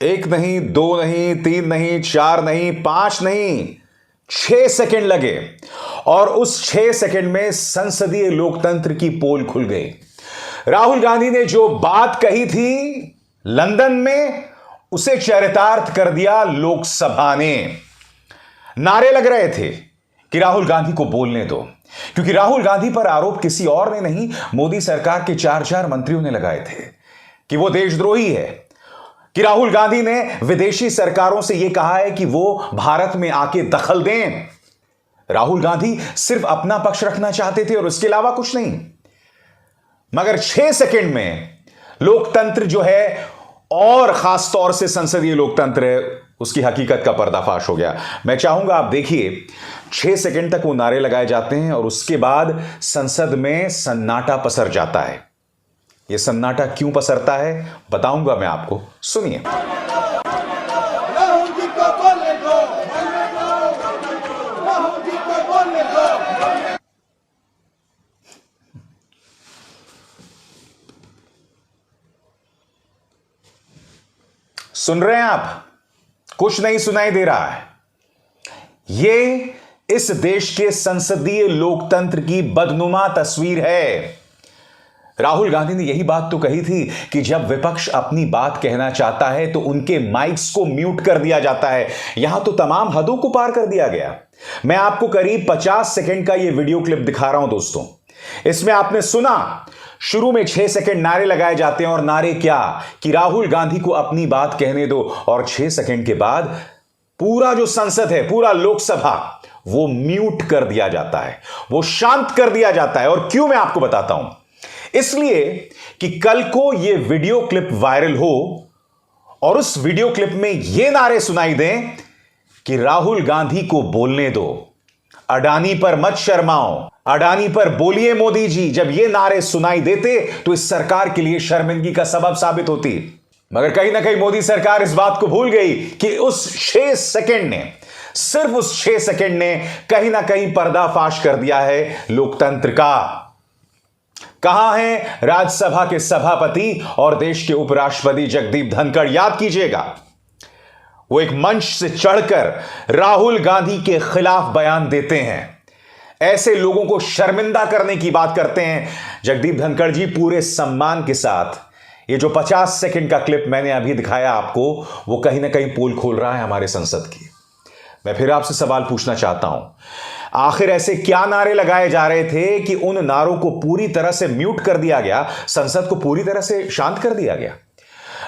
एक नहीं, दो नहीं, तीन नहीं, चार नहीं, पांच नहीं, 6 सेकंड लगे और उस 6 सेकंड में संसदीय लोकतंत्र की पोल खुल गई। राहुल गांधी ने जो बात कही थी लंदन में, उसे चरितार्थ कर दिया लोकसभा ने। नारे लग रहे थे कि राहुल गांधी को बोलने दो, क्योंकि राहुल गांधी पर आरोप किसी और ने नहीं, मोदी सरकार के 4 मंत्रियों ने लगाए थे कि वो देशद्रोही है, कि राहुल गांधी ने विदेशी सरकारों से यह कहा है कि वो भारत में आके दखल दें। राहुल गांधी सिर्फ अपना पक्ष रखना चाहते थे और उसके अलावा कुछ नहीं। मगर 6 सेकंड में लोकतंत्र जो है, और खास तौर से संसदीय लोकतंत्र है, उसकी हकीकत का पर्दाफाश हो गया। मैं चाहूंगा आप देखिए, 6 सेकंड तक वो नारे लगाए जाते हैं और उसके बाद संसद में सन्नाटा पसर जाता है। यह सन्नाटा क्यों पसरता है बताऊंगा मैं आपको, सुनिए। सुन रहे हैं आप? कुछ नहीं सुनाई दे रहा है। यह इस देश के संसदीय लोकतंत्र की बदनुमा तस्वीर है। राहुल गांधी ने यही बात तो कही थी कि जब विपक्ष अपनी बात कहना चाहता है तो उनके माइक्स को म्यूट कर दिया जाता है। यहां तो तमाम हदों को पार कर दिया गया। मैं आपको करीब 50 सेकंड का यह वीडियो क्लिप दिखा रहा हूं दोस्तों। इसमें आपने सुना, शुरू में 6 सेकंड नारे लगाए जाते हैं, और नारे क्या कि राहुल गांधी को अपनी बात कहने दो, और 6 सेकंड के बाद पूरा जो संसद है, पूरा लोकसभा, वो म्यूट कर दिया जाता है, वो शांत कर दिया जाता है। और क्यों, मैं आपको बताता हूं। इसलिए कि कल को यह वीडियो क्लिप वायरल हो और उस वीडियो क्लिप में यह नारे सुनाई दें कि राहुल गांधी को बोलने दो, अडानी पर मत शर्माओ, अडानी पर बोलिए मोदी जी। जब ये नारे सुनाई देते तो इस सरकार के लिए शर्मिंदगी का सबब साबित होती। मगर कहीं ना कहीं मोदी सरकार इस बात को भूल गई कि उस 6 सेकंड ने, सिर्फ उस 6 सेकंड ने कहीं ना कहीं पर्दाफाश कर दिया है लोकतंत्र का। कहां हैं राज्यसभा के सभापति और देश के उपराष्ट्रपति जगदीप धनखड़? याद कीजिएगा, वो एक मंच से चढ़कर राहुल गांधी के खिलाफ बयान देते हैं, ऐसे लोगों को शर्मिंदा करने की बात करते हैं। जगदीप धनखड़ जी पूरे सम्मान के साथ, ये जो 50 सेकंड का क्लिप मैंने अभी दिखाया आपको, वो कहीं ना कहीं पोल खोल रहा है हमारे संसद की। मैं फिर आपसे सवाल पूछना चाहता हूं, आखिर ऐसे क्या नारे लगाए जा रहे थे कि उन नारों को पूरी तरह से म्यूट कर दिया गया, संसद को पूरी तरह से शांत कर दिया गया?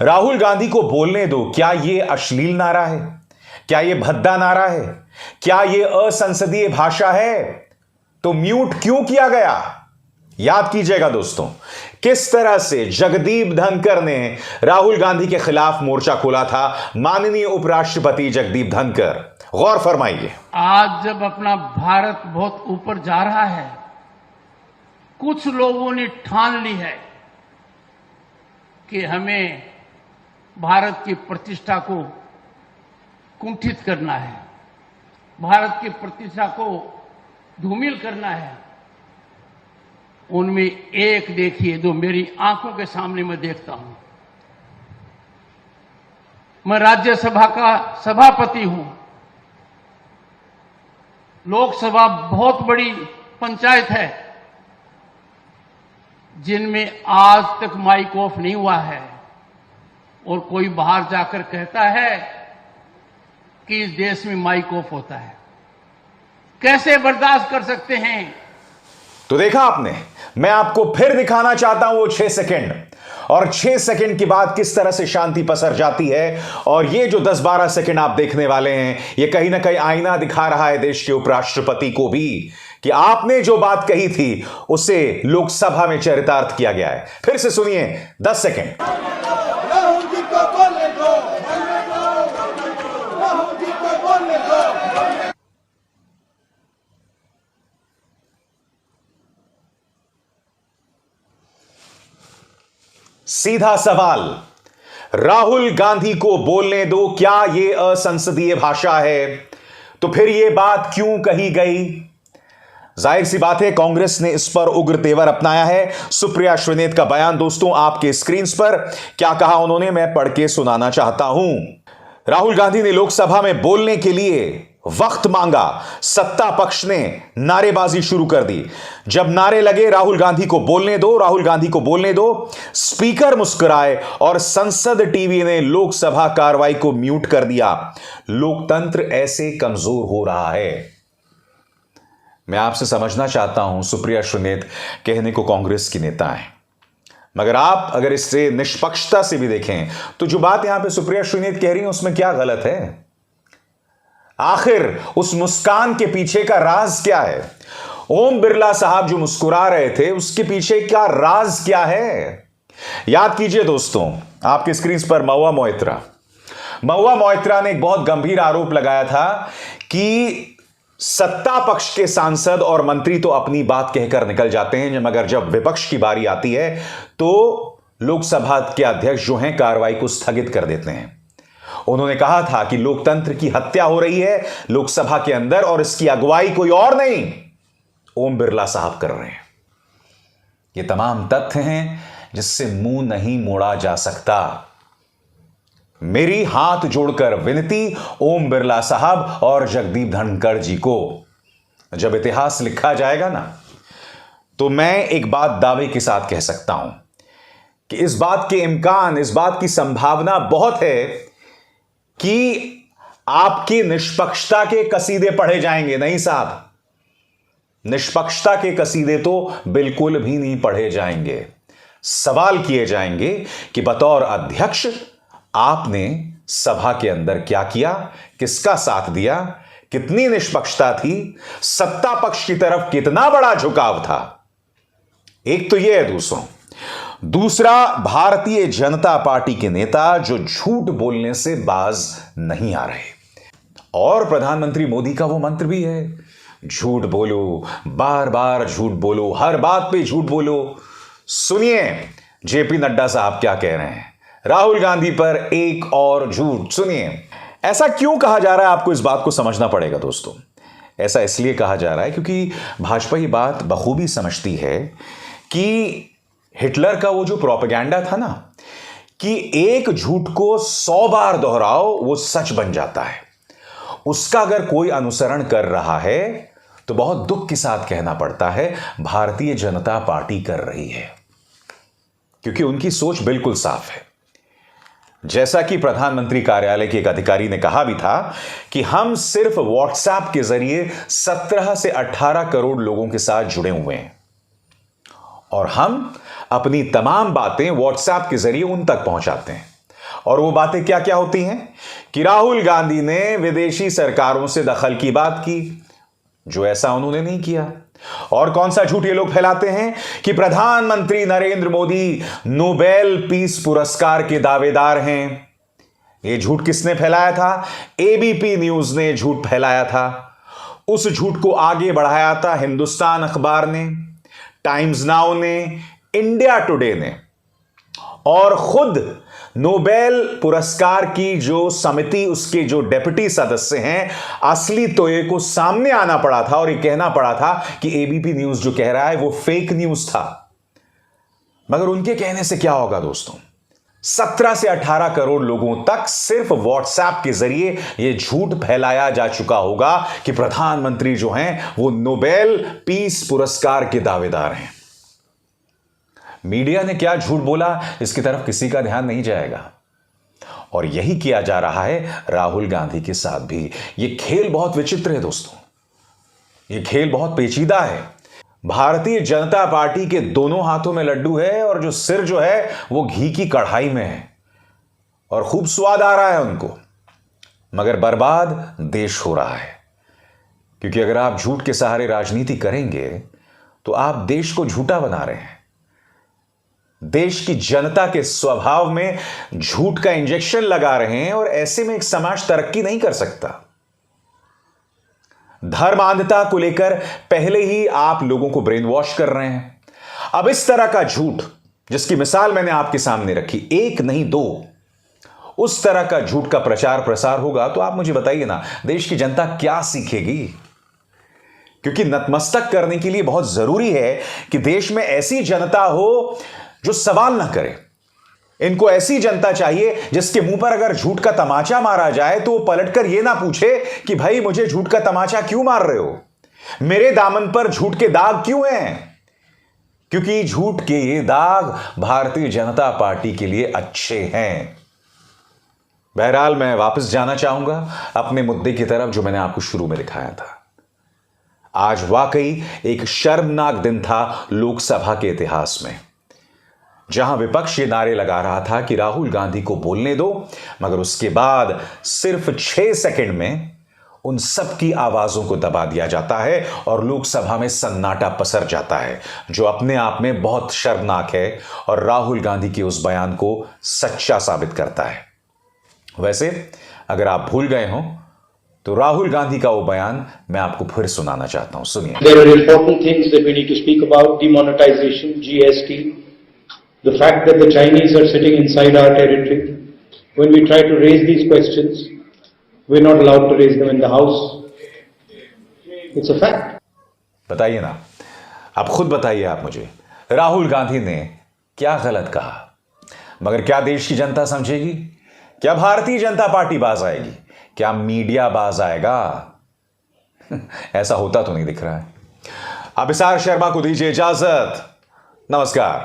राहुल गांधी को बोलने दो, क्या यह अश्लील नारा है? क्या यह भद्दा नारा है? क्या यह असंसदीय भाषा है? तो म्यूट क्यों किया गया? याद कीजिएगा दोस्तों, किस तरह से जगदीप धनखड़ ने राहुल गांधी के खिलाफ मोर्चा खोला था। माननीय उपराष्ट्रपति जगदीप धनखड़, गौर फरमाइए। आज जब अपना भारत बहुत ऊपर जा रहा है, कुछ लोगों ने ठान ली है कि हमें भारत की प्रतिष्ठा को कुंठित करना है, भारत की प्रतिष्ठा को धूमिल करना है। उनमें एक देखिए, जो मेरी आंखों के सामने मैं देखता हूं। मैं राज्यसभा का सभापति हूं। लोकसभा बहुत बड़ी पंचायत है, जिनमें आज तक माइक ऑफ नहीं हुआ है, और कोई बाहर जाकर कहता है कि इस देश में माइक ऑफ होता है। कैसे बर्दाश्त कर सकते हैं? तो देखा आपने, मैं आपको फिर दिखाना चाहता हूं वो 6 सेकंड, और 6 सेकंड के बाद किस तरह से शांति पसर जाती है। और ये जो 10-12 सेकंड आप देखने वाले हैं, ये कहीं ना कहीं आईना दिखा रहा है देश के उपराष्ट्रपति को भी कि आपने जो बात कही थी उसे लोकसभा में चरितार्थ किया गया है। फिर से सुनिए, 10 सेकंड। सीधा सवाल, राहुल गांधी को बोलने दो, क्या यह असंसदीय भाषा है? तो फिर यह बात क्यों कही गई? जाहिर सी बात है कांग्रेस ने इस पर उग्र तेवर अपनाया है। सुप्रिया श्रीनेत का बयान दोस्तों आपके स्क्रीन पर, क्या कहा उन्होंने मैं पढ़ के सुनाना चाहता हूं। राहुल गांधी ने लोकसभा में बोलने के लिए वक्त मांगा, सत्ता पक्ष ने नारेबाजी शुरू कर दी। जब नारे लगे राहुल गांधी को बोलने दो, राहुल गांधी को बोलने दो, स्पीकर मुस्कुराए और संसद टीवी ने लोकसभा कार्रवाई को म्यूट कर दिया। लोकतंत्र ऐसे कमजोर हो रहा है। मैं आपसे समझना चाहता हूं, सुप्रिया श्रीनेत कहने को कांग्रेस की नेता हैं, मगर आप अगर इससे निष्पक्षता से भी देखें तो जो बात यहां पे सुप्रिया श्रीनेत कह रही है उसमें क्या गलत है? आखिर उस मुस्कान के पीछे का राज क्या है? ओम बिरला साहब जो मुस्कुरा रहे थे उसके पीछे का राज क्या है? याद कीजिए दोस्तों, आपके स्क्रीन पर महुआ मोइत्रा ने एक बहुत गंभीर आरोप लगाया था कि सत्ता पक्ष के सांसद और मंत्री तो अपनी बात कहकर निकल जाते हैं, मगर जब विपक्ष की बारी आती है तो लोकसभा के अध्यक्ष जो हैं कार्रवाई को स्थगित कर देते हैं। उन्होंने कहा था कि लोकतंत्र की हत्या हो रही है लोकसभा के अंदर और इसकी अगुवाई कोई और नहीं, ओम बिरला साहब कर रहे हैं। ये तमाम तथ्य हैं जिससे मुंह नहीं मोड़ा जा सकता। मेरी हाथ जोड़कर विनती ओम बिरला साहब और जगदीप धनखड़ जी को, जब इतिहास लिखा जाएगा ना तो मैं एक बात दावे के साथ कह सकता हूं कि इस बात के इम्कान, इस बात की संभावना बहुत है कि आपकी निष्पक्षता के कसीदे पढ़े जाएंगे। नहीं साहब, निष्पक्षता के कसीदे तो बिल्कुल भी नहीं पढ़े जाएंगे। सवाल किए जाएंगे कि बतौर अध्यक्ष आपने सभा के अंदर क्या किया, किसका साथ दिया, कितनी निष्पक्षता थी, सत्ता पक्ष की तरफ कितना बड़ा झुकाव था। एक तो यह है दोस्तों। दूसरा, भारतीय जनता पार्टी के नेता जो झूठ बोलने से बाज नहीं आ रहे, और प्रधानमंत्री मोदी का वो मंत्र भी है, झूठ बोलो, बार बार झूठ बोलो, हर बात पे झूठ बोलो। सुनिए जेपी नड्डा साहब क्या कह रहे हैं राहुल गांधी पर एक और झूठ। सुनिए, ऐसा क्यों कहा जा रहा है आपको इस बात को समझना पड़ेगा दोस्तों। ऐसा इसलिए कहा जा रहा है क्योंकि भाजपा ये बात बखूबी समझती है कि हिटलर का वो जो प्रोपेगेंडा था ना कि एक झूठ को 100 बार दोहराओ वो सच बन जाता है, उसका अगर कोई अनुसरण कर रहा है तो बहुत दुख के साथ कहना पड़ता है भारतीय जनता पार्टी कर रही है, क्योंकि उनकी सोच बिल्कुल साफ है। जैसा कि प्रधानमंत्री कार्यालय के एक अधिकारी ने कहा भी था कि हम सिर्फ व्हाट्सएप के जरिए 17 से 18 करोड़ लोगों के साथ जुड़े हुए हैं और हम अपनी तमाम बातें व्हाट्सएप के जरिए उन तक पहुंचाते हैं। और वो बातें क्या क्या होती हैं कि राहुल गांधी ने विदेशी सरकारों से दखल की बात की, जो ऐसा उन्होंने नहीं किया। और कौन सा झूठ ये लोग फैलाते हैं कि प्रधानमंत्री नरेंद्र मोदी नोबेल पीस पुरस्कार के दावेदार हैं। ये झूठ किसने फैलाया था? एबीपी न्यूज ने झूठ फैलाया था। उस झूठ को आगे बढ़ाया था हिंदुस्तान अखबार ने, टाइम्स नाउ ने, इंडिया टुडे ने, और खुद नोबेल पुरस्कार की जो समिति, उसके जो डेप्यूटी सदस्य हैं, असली तोये को सामने आना पड़ा था और ये कहना पड़ा था कि एबीपी न्यूज जो कह रहा है वो फेक न्यूज था। मगर उनके कहने से क्या होगा दोस्तों? 17 से 18 करोड़ लोगों तक सिर्फ व्हाट्सएप के जरिए यह झूठ फैलाया जा चुका होगा कि प्रधानमंत्री जो हैं वो नोबेल पीस पुरस्कार के दावेदार हैं। मीडिया ने क्या झूठ बोला इसकी तरफ किसी का ध्यान नहीं जाएगा, और यही किया जा रहा है राहुल गांधी के साथ भी। यह खेल बहुत विचित्र है दोस्तों, यह खेल बहुत पेचीदा है। भारतीय जनता पार्टी के दोनों हाथों में लड्डू है और जो सिर जो है वो घी की कढ़ाई में है और खूब स्वाद आ रहा है उनको, मगर बर्बाद देश हो रहा है। क्योंकि अगर आप झूठ के सहारे राजनीति करेंगे तो आप देश को झूठा बना रहे हैं। देश की जनता के स्वभाव में झूठ का इंजेक्शन लगा रहे हैं और ऐसे में एक समाज तरक्की नहीं कर सकता। धर्मांधता को लेकर पहले ही आप लोगों को ब्रेन वॉश कर रहे हैं। अब इस तरह का झूठ, जिसकी मिसाल मैंने आपके सामने रखी, एक नहीं दो, उस तरह का झूठ का प्रचार प्रसार होगा तो आप मुझे बताइए ना, देश की जनता क्या सीखेगी? क्योंकि नतमस्तक करने के लिए बहुत जरूरी है कि देश में ऐसी जनता हो जो सवाल ना करे। इनको ऐसी जनता चाहिए जिसके मुंह पर अगर झूठ का तमाचा मारा जाए तो वो पलटकर यह ना पूछे कि भाई मुझे झूठ का तमाचा क्यों मार रहे हो, मेरे दामन पर झूठ के दाग क्यों हैं। क्योंकि झूठ के ये दाग भारतीय जनता पार्टी के लिए अच्छे हैं। बहरहाल मैं वापस जाना चाहूंगा अपने मुद्दे की तरफ जो मैंने आपको शुरू में दिखाया था। आज वाकई एक शर्मनाक दिन था लोकसभा के इतिहास में, जहां विपक्ष ये नारे लगा रहा था कि राहुल गांधी को बोलने दो, मगर उसके बाद सिर्फ 6 सेकंड में उन सब की आवाजों को दबा दिया जाता है और लोकसभा में सन्नाटा पसर जाता है, जो अपने आप में बहुत शर्मनाक है और राहुल गांधी के उस बयान को सच्चा साबित करता है। वैसे अगर आप भूल गए हो तो राहुल गांधी का वो बयान मैं आपको फिर सुनाना चाहता हूं, सुनिए। There are important things that we need to speak about: demonetization, GST, the fact that the Chinese are sitting inside our territory. When we try to raise these questions, we're not allowed to raise them in the House. It's a fact. बताइए ना, आप खुद बताइए आप मुझे, राहुल गांधी ने क्या गलत कहा? मगर क्या देश की जनता समझेगी? क्या भारतीय जनता पार्टी बाज आएगी? क्या मीडिया बाज आएगा? ऐसा होता तो नहीं दिख रहा है। अब अभिसार शर्मा को दीजिए इजाजत। नमस्कार।